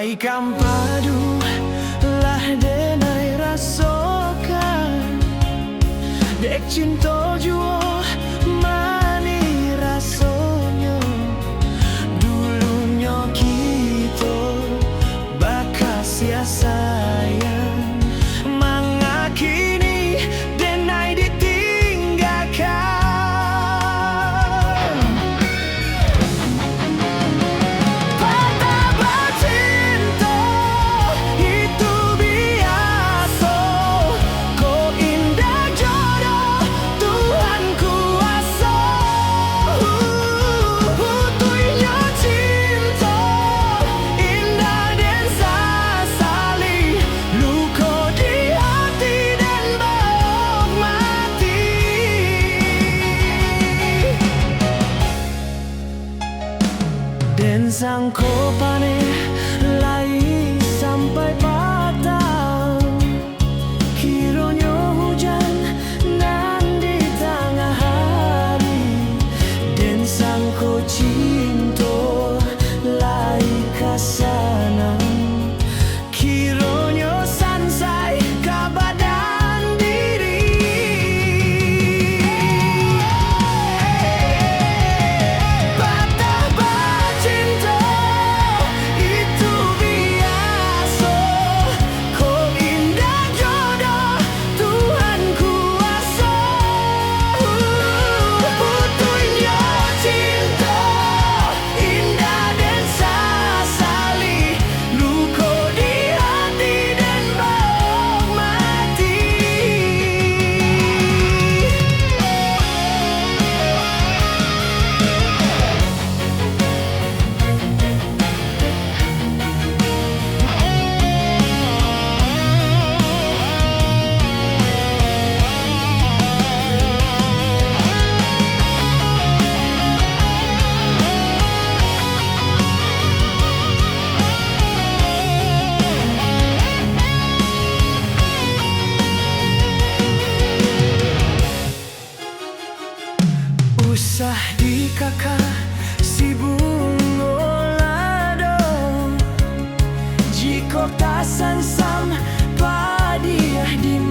Laikam padu lah denai rasokan dek cinta jua mani rasonyo dulunya kita bakas ya sayang mangakini denai ditinggalkan. Dan sang kopane lai sampai patah, kiranya hujan nan di tengah hari. Dan sang ko cinta lai kasana, kiranya sansai kabadan diri. Usah di kakak si bungolado, jika tak sansam padiah di